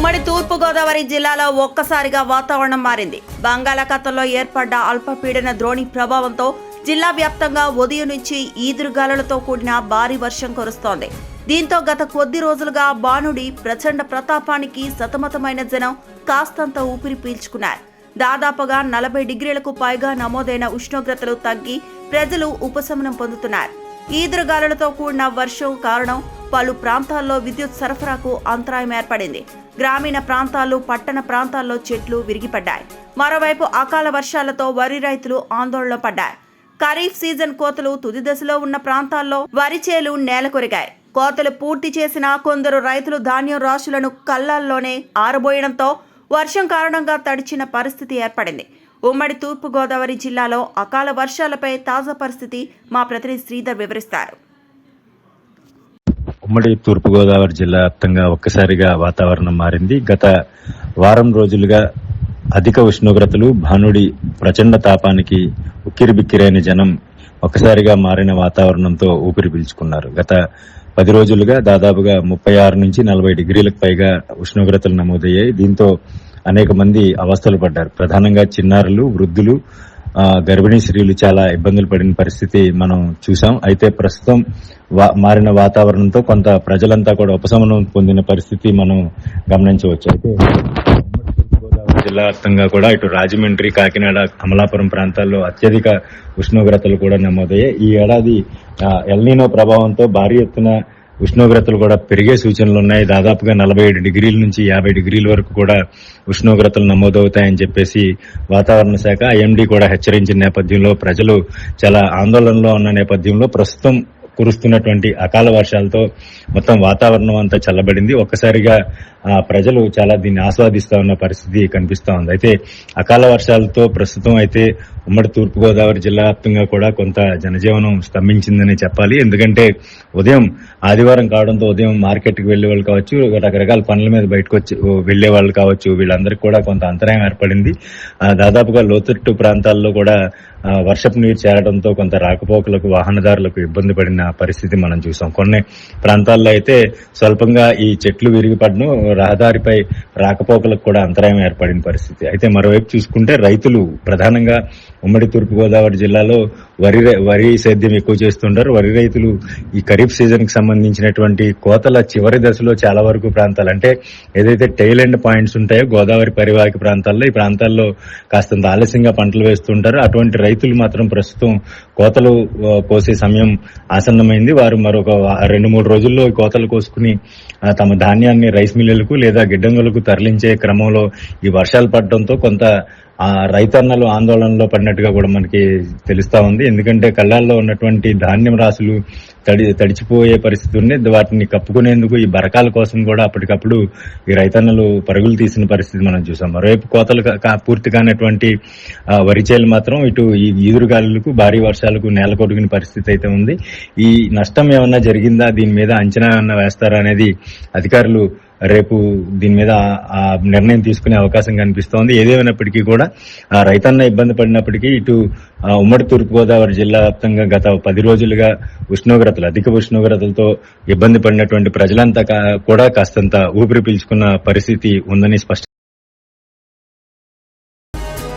ఉమ్మడి తూర్పుగోదావరి జిల్లాలో ఒక్కసారిగా వాతావరణం మారింది. బంగాళాఖాతంలో ఏర్పడ్డ అల్పపీడన ద్రోణి ప్రభావంతో జిల్లా వ్యాప్తంగా ఉదయం నుంచి ఈదురుగాలులతో కూడిన భారీ వర్షం కురుస్తోంది. దీంతో గత కొద్ది రోజులుగా బాణుడి ప్రచండ ప్రతాపానికి సతమతమైన జనం కాస్తంత ఊపిరి పీల్చుకున్నారు. దాదాపుగా 40 డిగ్రీలకు పైగా నమోదైన ఉష్ణోగ్రతలు తగ్గి ప్రజలు ఉపశమనం పొందుతున్నారు. ఈదురుగాలులతో కూడిన వర్షం కారణం పలు ప్రాంతాల్లో విద్యుత్ సరఫరాకు అంతరాయం ఏర్పడింది. గ్రామీణ ప్రాంతాలు, పట్టణ ప్రాంతాల్లో చెట్లు విరిగిపడ్డాయి. మరోవైపు అకాల వర్షాలతో వరి రైతులు ఆందోళన పడ్డారు. ఖరీఫ్ సీజన్ కోతలు తుది దశలో ఉన్న ప్రాంతాల్లో వరి చేలు నేలకొరిగాయి. కోతలు పూర్తి చేసిన కొందరు రైతులు ధాన్యం రాశులను కళ్ళల్లోనే ఆరబోయడంతో వర్షం కారణంగా తడిచిన పరిస్థితి ఏర్పడింది. ఉమ్మడి తూర్పుగోదావరి జిల్లాలో అకాల వర్షాలపై తాజా పరిస్థితి మా ప్రతినిధి శ్రీధర్ వివరిస్తారు. ఉమ్మడి తూర్పుగోదావరి జిల్లా వ్యాప్తంగా ఒక్కసారిగా వాతావరణం మారింది. గత వారం రోజులుగా అధిక ఉష్ణోగ్రతలు, భానుడి ప్రచండ తాపానికి ఉక్కిరిబిక్కిరైన జనం ఒక్కసారిగా మారిన వాతావరణంతో ఊపిరి పీల్చుకున్నారు. గత 10 రోజులుగా దాదాపుగా 36 నుంచి 40 డిగ్రీలకు పైగా ఉష్ణోగ్రతలు నమోదయ్యాయి. దీంతో అనేక మంది అవస్థలు పడ్డారు. ప్రధానంగా చిన్నారులు, వృద్ధులు, గర్భిణీ స్త్రీలు చాలా ఇబ్బందులు పడిన పరిస్థితి మనం చూసాం. అయితే ప్రస్తుతం మారిన వాతావరణంతో కొంత ప్రజలంతా కూడా ఉపశమనం పొందిన పరిస్థితి మనం గమనించవచ్చు. అయితే గోదావరి జిల్లా వ్యాప్తంగా కూడా ఇటు రాజమండ్రి, కాకినాడ, అమలాపురం ప్రాంతాల్లో అత్యధిక ఉష్ణోగ్రతలు కూడా నమోదయ్యాయి. ఈ ఏడాది ఎల్నినో ప్రభావంతో భారీ ఎత్తున ఉష్ణోగ్రతలు కూడా పెరిగే సూచనలు ఉన్నాయి. దాదాపుగా 47 డిగ్రీల నుంచి 50 డిగ్రీల వరకు కూడా ఉష్ణోగ్రతలు నమోదవుతాయని చెప్పేసి వాతావరణ శాఖ ఐఎండీ కూడా హెచ్చరించిన నేపథ్యంలో ప్రజలు చాలా ఆందోళనలో ఉన్న నేపథ్యంలో ప్రస్తుతం కురుస్తున్నటువంటి అకాల వర్షాలతో మొత్తం వాతావరణం అంతా చల్లబడింది. ఒక్కసారిగా ప్రజలు చాలా దీన్ని ఆస్వాదిస్తా ఉన్న పరిస్థితి కనిపిస్తా ఉంది. అయితే అకాల వర్షాలతో ప్రస్తుతం అయితే ఉమ్మడి తూర్పుగోదావరి జిల్లా వ్యాప్తంగా కూడా కొంత జనజీవనం స్తంభించిందని చెప్పాలి. ఎందుకంటే ఉదయం ఆదివారం కావడంతో ఉదయం మార్కెట్కి వెళ్లే వాళ్ళు కావచ్చు, రకరకాల పనుల మీద బయటకు వచ్చి వెళ్లే వాళ్ళు కావచ్చు, వీళ్ళందరికీ కూడా కొంత అంతరాయం ఏర్పడింది. దాదాపుగా లోతట్టు ప్రాంతాల్లో కూడా వర్షపు నీరు చేరడంతో కొంత రాకపోకలకు, వాహనదారులకు ఇబ్బంది పడిన పరిస్థితి మనం చూసాం. కొన్ని ప్రాంతాల్లో అయితే స్వల్పంగా ఈ చెట్లు విరిగిపడడం రహదారిపై రాకపోకలకు కూడా అంతరాయం ఏర్పడిన పరిస్థితి. అయితే మరోవైపు చూసుకుంటే రైతులు ప్రధానంగా ఉమ్మడి తూర్పుగోదావరి జిల్లాలో వరి సేద్యం ఎక్కువ చేస్తుంటారు. వరి రైతులు ఈ ఖరీఫ్ సీజన్ కి సంబంధించినటువంటి కోతల చివరి దశలో చాలా వరకు ప్రాంతాలు, అంటే ఏదైతే టైల్ ఎండ్ పాయింట్స్ ఉంటాయో గోదావరి పరివాహక ప్రాంతాల్లో, ఈ ప్రాంతాల్లో కాస్తంత ఆలస్యంగా పంటలు వేస్తుంటారు. అటువంటి రైతులు మాత్రం ప్రస్తుతం కోతలు కోసే సమయం ఆసన్నమైంది. వారు మరొక 2-3 రోజుల్లో కోతలు కోసుకుని తమ ధాన్యాన్ని రైస్ మిల్లులకు లేదా గిడ్డంగులకు తరలించే క్రమంలో ఈ వర్షాలు పడడంతో కొంత రైతన్నలు ఆందోళనలో పడినట్టుగా కూడా మనకి తెలుస్తా ఉంది. ఎందుకంటే కళ్ళాల్లో ఉన్నటువంటి ధాన్యం రాసులు తడిచిపోయే పరిస్థితి ఉంది. వాటిని కప్పుకునేందుకు ఈ బరకాల కోసం కూడా అప్పటికప్పుడు ఈ రైతన్నలు పరుగులు తీసిన పరిస్థితి మనం చూసాం. మరోవైపు కోతలు పూర్తి కానటువంటి వరి చేలు మాత్రం ఇటు ఈ ఈదురుగాలులకు, భారీ వర్షాలకు నేలకొరిగిన పరిస్థితి అయితే ఉంది. ఈ నష్టం ఏమన్నా జరిగిందా, దీని మీద అంచనా ఏమన్నా వేస్తారా అనేది అధికారులు రేపు దీని మీద నిర్ణయం తీసుకునే అవకాశం కనిపిస్తోంది. ఏదేమైనప్పటికీ కూడా రైతన్న ఇబ్బంది పడినప్పటికీ ఇటు ఉమ్మడి తూర్పుగోదావరి జిల్లా వ్యాప్తంగా గత 10 రోజులుగా అధిక ఉష్ణోగ్రతలతో ఇబ్బంది పడినటువంటి ప్రజలంతా కూడా కాస్తంత ఊపిరి పీల్చుకున్న పరిస్థితి ఉందని స్పష్టం.